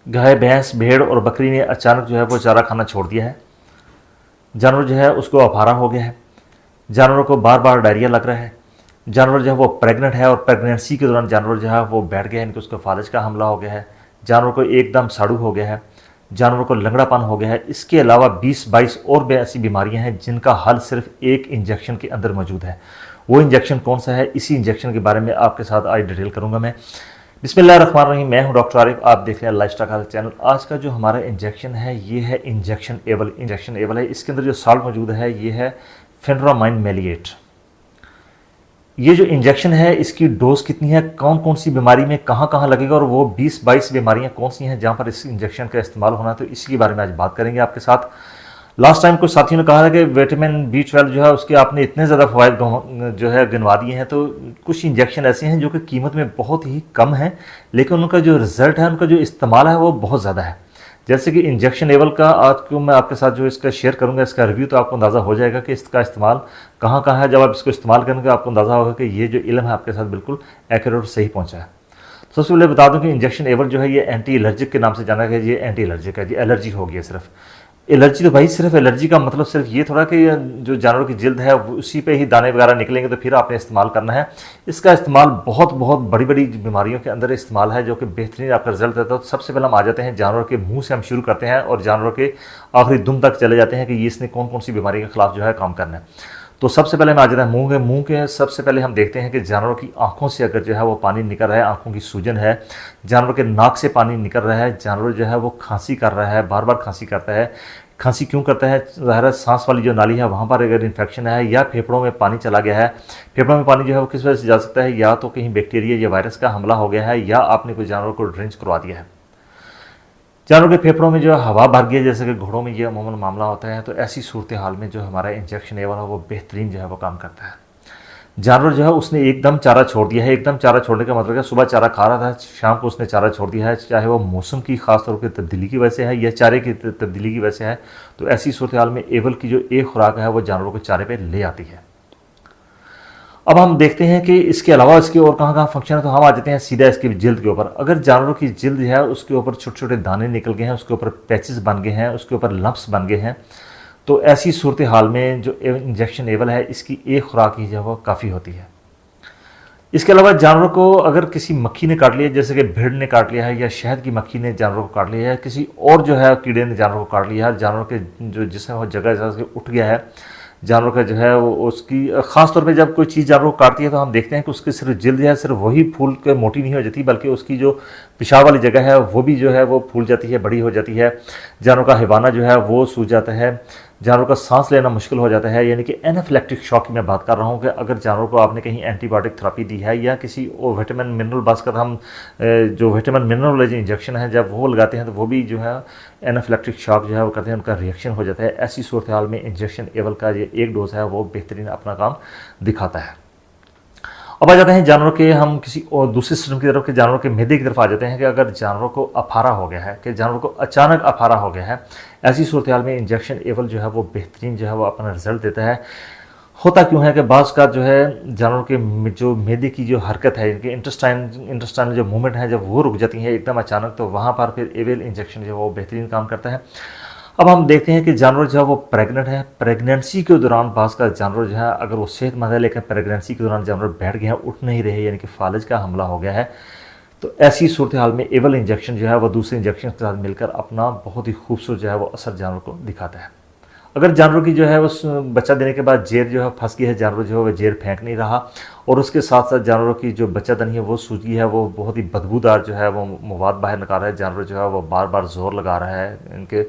गाय, भैंस, भेड़ और बकरी ने अचानक जो है वो चारा खाना छोड़ दिया है। जानवर जो है उसको अफारा हो गया है। जानवरों को बार बार डायरिया लग रहा है। जानवर जो है वो प्रेग्नेंट है और प्रेगनेंसी के दौरान जानवर जो है वो बैठ गया है, इनके उसको फालिज का हमला हो गया है। जानवर को एकदम साड़ू हो गया है। जानवर को लंगड़ापन हो गया है। इसके अलावा 20-22 और भी ऐसी बीमारियां हैं जिनका हल सिर्फ एक इंजेक्शन के अंदर मौजूद है। वो इंजेक्शन कौन सा है, इसी इंजेक्शन के बारे में आपके साथ आज डिटेल करूंगा मैं। बिस्मिल्लाहिर्रहमानिर्रहीम, मैं हूं डॉक्टर आरिफ, आप देख रहे हैं लाइफस्टाइल हेल्थ चैनल। आज का जो हमारा इंजेक्शन है ये है इंजेक्शन एबल है। इसके अंदर जो साल्ट मौजूद है ये है फेनरामाइन मेलिएट। ये जो इंजेक्शन है इसकी डोज कितनी है, कौन कौन सी बीमारी में कहाँ कहाँ लगेगा और वो 20-22 बीमारियां कौन सी हैं जहाँ पर इस इंजेक्शन का इस्तेमाल होना है, तो इसी के बारे में आज बात करेंगे आपके साथ। लास्ट टाइम कुछ साथियों ने कहा था कि विटामिन B12 जो है उसके आपने इतने ज़्यादा फ़वाइद जो है गिनवा दिए हैं, तो कुछ इंजेक्शन ऐसे हैं जो कि कीमत में बहुत ही कम है लेकिन उनका जो रिज़ल्ट है, उनका जो इस्तेमाल है वो बहुत ज़्यादा है। जैसे कि इंजेक्शन एबल का आज को मैं आपके साथ जो इसका शेयर करूंगा, इसका रिव्यू, तो आपको अंदाज़ा हो जाएगा कि इसका इस्तेमाल कहाँ कहाँ है। जब आप इसको इस्तेमाल करेंगे आपको अंदाज़ा होगा कि ये जो इल्म है आपके साथ बिल्कुल एक्यूरेट और सही पहुँचा है। सबसे पहले बता दूं कि इंजेक्शन एबल जो है ये एंटी एलर्जिक के नाम से जाना गया। ये एंटी एलर्जिक है जी, एलर्जी हो गई सिर्फ एलर्जी। तो भाई सिर्फ एलर्जी का मतलब सिर्फ ये थोड़ा कि जो जानवरों की जिल्द है उसी पे ही दाने वगैरह निकलेंगे तो फिर आपने इस्तेमाल करना है। इसका इस्तेमाल बहुत बहुत बड़ी बड़ी बीमारियों के अंदर इस्तेमाल है जो कि बेहतरीन आपका रिजल्ट देता है। तो सबसे पहले हम आ जाते हैं जानवर के मुंह से, हम शुरू करते हैं और जानवर के आखिरी दुम तक चले जाते हैं कि ये इसने कौन कौन सी बीमारी के खिलाफ जो है काम करना है। तो सबसे पहले हम आ जाते हैं मुंह के सबसे पहले हम देखते हैं कि जानवरों की आंखों से अगर जो है वो पानी निकल रहा है, आंखों की सूजन है, जानवर के नाक से पानी निकल रहा है, जानवर जो है वो खांसी कर रहा है, बार बार खांसी करता है। खांसी क्यों करता है, ज़ाहिर है सांस वाली जो नाली है वहाँ पर अगर इन्फेक्शन है या फेफड़ों में पानी चला गया है। फेफड़ों में पानी जो है वो किस वजह से जा सकता है, या तो कहीं बैक्टीरिया या वायरस का हमला हो गया है या आपने कोई जानवर को ड्रिंच करवा दिया है। जानवर के फेफड़ों में जो हवा भर गई है, जैसे कि घोड़ों में ये अमूमन मामला होता है, तो ऐसी सूरत हाल में जो हमारा इंजेक्शन एबल है वो बेहतरीन जो है वो काम करता है। जानवर जो है उसने एकदम चारा छोड़ दिया है। एकदम चारा छोड़ने का मतलब है सुबह चारा खा रहा था, शाम को उसने चारा छोड़ दिया है, चाहे वो मौसम की खास तौर पर तब्दीली की वजह से है या चारे की तब्दीली की वजह से है। तो ऐसी सूरत हाल में एबल की जो एक खुराक है वो जानवरों को चारे पे ले आती है। अब हम देखते हैं कि इसके अलावा इसके और कहाँ कहाँ फंक्शन है, तो हम आ जाते हैं सीधा इसकी जिल्द के ऊपर। अगर जानवरों की जिल्द है उसके ऊपर छोटे छोटे दाने निकल गए हैं, उसके ऊपर पैचेस बन गए हैं, उसके ऊपर लम्प्स बन गए हैं, तो ऐसी सूरत हाल में जो इंजेक्शन एबल है इसकी एक खुराक ही जो है वो काफ़ी होती है। इसके अलावा जानवरों को अगर किसी मक्खी ने काट लिया, जैसे कि भेड़ ने काट लिया है या शहद की मक्खी ने जानवरों को काट लिया है, किसी और जो है कीड़े ने जानवरों को काट लिया है, जानवरों के जो जिसमें वो जगह उठ गया है, जानवर का जो है वो उसकी ख़ास तौर पे जब कोई चीज़ जानवर को काटती है तो हम देखते हैं कि उसकी सिर्फ जिल्द है सिर्फ वही फूल के मोटी नहीं हो जाती, बल्कि उसकी जो पेशाब वाली जगह है वो भी जो है वो फूल जाती है, बड़ी हो जाती है। जानवर का हिवाना जो है वो सूज जाता है, जानवर का सांस लेना मुश्किल हो जाता है। यानी कि एनाफिलेक्टिक शॉक की मैं बात कर रहा हूँ कि अगर जानवर को आपने कहीं एंटीबायोटिक थेरेपी दी है या किसी विटामिन मिनरल, बास्कर हम जो विटामिन मिनरल वाले जो इंजेक्शन है जब वो लगाते हैं तो वो भी जो है एनाफिलेक्टिक शॉक जो है वो करते हैं, उनका रिएक्शन हो जाता है। ऐसी सूरत हाल में इंजेक्शन एबल का ये एक डोज है वो बेहतरीन अपना काम दिखाता है। अब आ जाते हैं जानवरों के, हम किसी और दूसरे सिस्टम की तरफ के जानवरों के मैदे की तरफ आ जाते हैं कि अगर जानवरों को अफारा हो गया है, कि जानवर को अचानक अफारा हो गया है, ऐसी सूरत हाल में इंजेक्शन एबल जो है वो बेहतरीन जो है वो अपना रिजल्ट देता है। होता क्यों है कि बाज़ का जो है जानवरों के जो मैदे की जो हरकत है, इनके इंटेस्टाइन जो मूवमेंट है जब वो रुक जाती है एकदम अचानक, तो वहाँ पर फिर एबल इंजेक्शन जो है वो बेहतरीन काम करता है। अब हम देखते हैं कि जानवर जो है वो प्रेग्नेंट है, प्रेगनेंसी के दौरान बाज़ का जानवर जो है अगर वो सेहतमंद है लेकिन प्रेगनेंसी के दौरान जानवर बैठ गए हैं, उठ नहीं रहे, यानी कि फालिज का हमला हो गया है, तो ऐसी सूरत हाल में एबल इंजेक्शन जो है वो दूसरे इंजेक्शन के साथ मिलकर अपना बहुत ही खूबसूरत जो है वो असर जानवर को दिखाता है। अगर जानवर की जो है वो बच्चा देने के बाद जेर जो है फंस गई है, जानवर जो है वो जेर फेंक नहीं रहा, और उसके साथ साथ जानवरों की जो बच्चा दनी है वो सूज गई है, वो बहुत ही बदबूदार जो है वो मवाद बाहर निकाल रहा है, जानवर जो है वो बार बार जोर लगा रहा है, इनके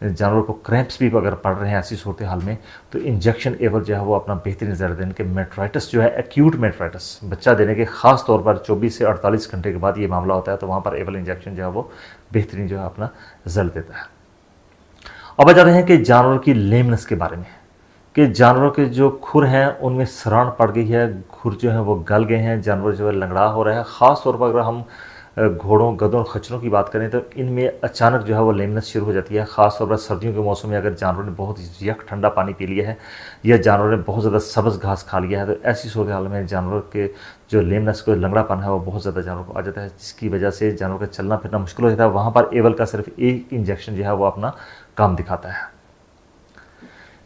जानवर को क्रैम्प्स भी अगर पड़ रहे हैं ऐसी सूरत हाल में, तो इंजेक्शन एबल जो है वो अपना बेहतरीन रिजल्ट देने के मेट्राइटिस जो है एक्यूट मेट्राइटिस बच्चा देने के खास तौर पर 24 से 48 घंटे के बाद ये मामला होता है, तो वहाँ पर एबल इंजेक्शन जो है वो बेहतरीन जो है अपना रिजल्ट देता है। अब आ जाते हैं कि जानवर की लेमनेस के बारे में, कि जानवरों के जो खुर हैं उनमें सराहन पड़ गई है, खुर जो है वो गल गए हैं, जानवर जो है लंगड़ा हो रहा है। ख़ास तौर पर अगर हम घोड़ों, गधों और खच्चरों की बात करें तो इनमें अचानक जो है वो लेमनेस शुरू हो जाती है। ख़ास तौर पर सर्दियों के मौसम में अगर जानवरों ने बहुत यक ठंडा पानी पी लिया है या जानवरों ने बहुत ज़्यादा सब्ज़ घास खा लिया है, तो ऐसी सूरत हाल में जानवरों के जो लेमनेस को लंगड़ापन है वो बहुत ज़्यादा जानवरों को आ जाता है, जिसकी वजह से जानवरों का चलना फिरना मुश्किल हो जाता है। वहाँ पर एवल का सिर्फ एक इंजेक्शन जो है वो अपना काम दिखाता है।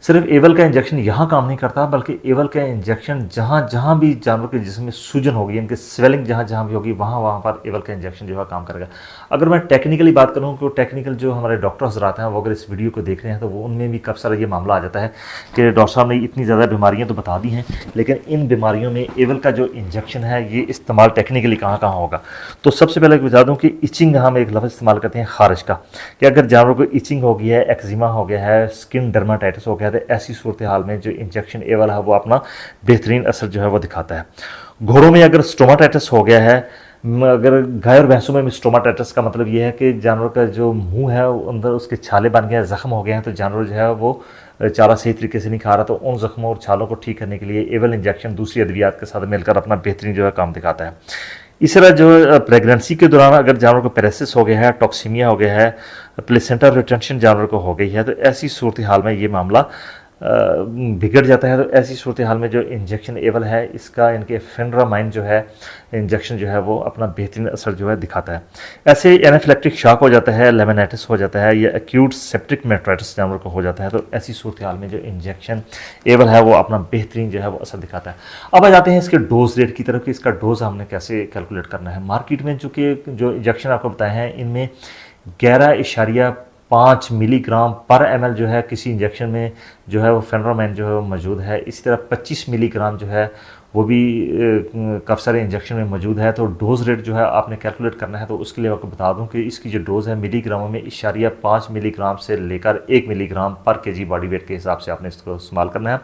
सिर्फ एवल का इंजेक्शन यहाँ काम नहीं करता, बल्कि एवल का इंजेक्शन जहाँ जहाँ भी जानवर के जिस्म में सूजन होगी, इनके स्वेलिंग जहाँ जहाँ भी होगी, वहाँ वहाँ पर एवल का इंजेक्शन जो है काम करेगा। अगर मैं टेक्निकली बात करूँ तो टेक्निकल जो हमारे डॉक्टर हज़रात हैं वो अगर इस वीडियो को देख रहे हैं तो वो उनमें भी काफ़ी सारा ये मामला आ जाता है कि डॉक्टर साहब ने इतनी ज़्यादा बीमारियाँ तो बता दी हैं, लेकिन इन बीमारियों में एवल का जो इंजेक्शन है ये इस्तेमाल टेक्निकली कहाँ कहाँ होगा। तो सबसे पहले बता दूँ कि इचिंग हम एक लफ्ज़ इस्तेमाल करते हैं खारिश का, कि अगर जानवरों को इचिंग हो गया है, एक्जिमा हो गया है, स्किन डर्माटाइटिस हो गया है, तो ऐसी सूरत हाल में जो इंजेक्शन एवल है वो अपना बेहतरीन असर जो है वो दिखाता है। घोड़ों में अगर स्टोमाटाइटिस हो गया है, अगर गाय और भैंसों में स्टोमाटाइटिस का मतलब ये है कि जानवर का जो मुंह है अंदर उसके छाले बन गए हैं, जख्म हो गए हैं, तो जानवर जो है वो चारा सही तरीके से नहीं खा रहा, तो उन जख्मों और छालों को ठीक करने के लिए एवल इंजेक्शन दूसरी अद्वियात के साथ मिलकर अपना बेहतरीन जो है काम दिखाता है। इस तरह जो प्रेगनेंसी के दौरान अगर जानवर को पेरेसिस हो गया है, टॉक्सीमिया हो गया है, प्लेसेंटा रिटेंशन जानवर को हो गई है, तो ऐसी सूरत हाल में ये मामला बिगड़ जाता है। तो ऐसी सूरत हाल में जो इंजेक्शन एवल है इसका, इनके फेनरामाइन जो है इंजेक्शन जो है वो अपना बेहतरीन असर जो है दिखाता है। ऐसे एनाफिलेक्टिक शॉक हो जाता है, लेमनाइटिस हो जाता है, या एक्यूट सेप्टिक मेट्राइटिस जानवर को हो जाता है, तो ऐसी सूरत हाल में जो इंजेक्शन एवल है वो अपना बेहतरीन जो है वो असर दिखाता है। अब आ जाते हैं इसके डोज रेट की तरफ कि इसका डोज हमने कैसे कैलकुलेट करना है। मार्केट में जो इंजेक्शन आपको बताए हैं इनमें 11.5 मिलीग्राम पर ml जो है किसी इंजेक्शन में जो है वो फेनरामाइन जो है वो मौजूद है। इसी तरह 25 मिलीग्राम जो है वो भी काफ़ी सारे इंजेक्शन में मौजूद है। तो डोज रेट जो है आपने कैलकुलेट करना है, तो उसके लिए आपको बता दूं कि इसकी जो डोज़ है मिलीग्रामों में 0.5 मिलीग्राम से लेकर 1 मिलीग्राम पर केजी बॉडी वेट के हिसाब से आपने इसको इस्तेमाल करना है।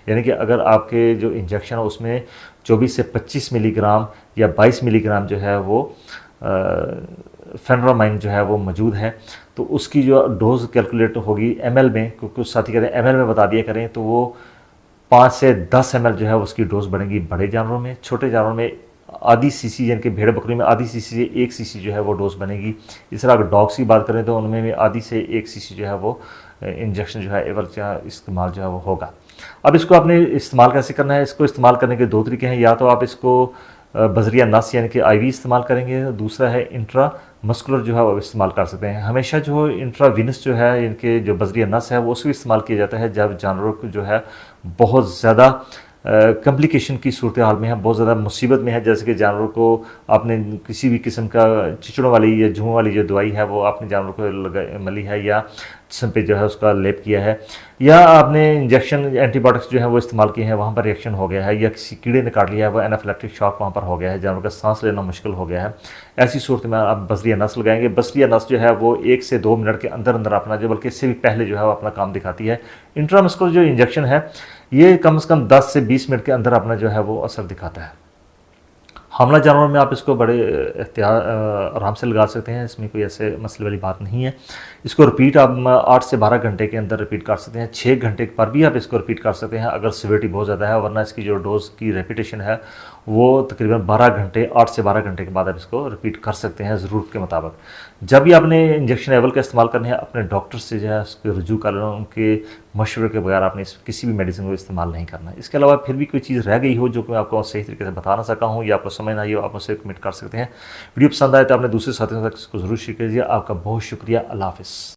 यानी कि अगर आपके जो इंजेक्शन है उसमें 24 से 25 मिलीग्राम या 22 मिलीग्राम जो है वो फेनरामाइन जो है वो मौजूद है, तो उसकी जो डोज कैलकुलेट होगी ml में, क्योंकि कुछ साथी कहते हैं ml में बता दिया करें, तो वो 5 से 10 ml जो है उसकी डोज बढ़ेगी बड़े जानवरों में। छोटे जानवरों में आधी सीसी, यानी कि भेड़ बकरी में आधी सीसी से 1 सीसी जो है वो डोज बनेगी। इस तरह अगर डॉग्स की बात करें तो उनमें भी आधी से 1 सीसी जो है वो इंजेक्शन जो है एवल का इस्तेमाल जो है वो होगा। अब इसको आपने इस्तेमाल कैसे करना है? इसको इस्तेमाल करने के 2 तरीके हैं। या तो आप इसको बजरिया नस यानी कि IV इस्तेमाल करेंगे, दूसरा है इंट्रा मस्कुलर जो है वो इस्तेमाल कर सकते हैं। हमेशा जो इंट्रावीनस जो है इनके जो बजरिया नस है वो उसको इस्तेमाल किया जाता है जब जानवरों को जो है बहुत ज़्यादा कम्प्लिकेशन की सूरत हाल में है, बहुत ज़्यादा मुसीबत में है। जैसे कि जानवरों को आपने किसी भी किस्म का चिचड़ों वाली या जुओं वाली जो दवाई है वो आपने जानवरों को मली है, या जिसम पे जो है उसका लेप किया है, या आपने इंजेक्शन एंटीबायोटिक्स जो है वो इस्तेमाल किए हैं, वहाँ पर रिएक्शन हो गया है, या किसी कीड़े ने काट लिया है, वो एनाफिलेक्टिक शॉक वहाँ पर हो गया है, जानवर का सांस लेना मुश्किल हो गया है। ऐसी सूरत में आप बसरिया नस लगाएंगे। बसरिया नस जो है वो 1 से 2 मिनट के अंदर अंदर अपना जो, बल्कि इससे भी पहले जो है वो अपना काम दिखाती है। इंट्रामस्कुलर जो इंजेक्शन है ये कम से कम 10 से 20 मिनट के अंदर अपना जो है वो असर दिखाता है। हमला जानवर में आप इसको बड़े आराम से लगा सकते हैं, इसमें कोई ऐसे मसले वाली बात नहीं है। इसको रिपीट आप 8 से 12 घंटे के अंदर रिपीट कर सकते हैं। 6 घंटे पर भी आप इसको रिपीट कर सकते हैं अगर सिवियरिटी बहुत ज़्यादा है, वरना इसकी जो डोज की रेपिटेशन है वो तकरीबन 12 घंटे, 8 से 12 घंटे के बाद आप इसको रिपीट कर सकते हैं ज़रूरत के मुताबिक। जब भी आपने इंजेक्शन एवल का इस्तेमाल करना है अपने डॉक्टर से जो है उसको रुजू कर लेना, उनके मशवरे के बगैर आपने किसी भी मेडिसिन को इस्तेमाल नहीं करना। इसके अलावा फिर भी कोई चीज़ रह गई हो जो कि मैं आपको सही तरीके से बता ना सका हूँ या आपको समझ ना आई हो, आप मुझसे कमेंट कर सकते हैं। वीडियो पसंद आए तो आपने दूसरे साथियों तक इसको ज़रूर शेयर कीजिए। आपका बहुत शुक्रिया। अल्लाह हाफ़िज़।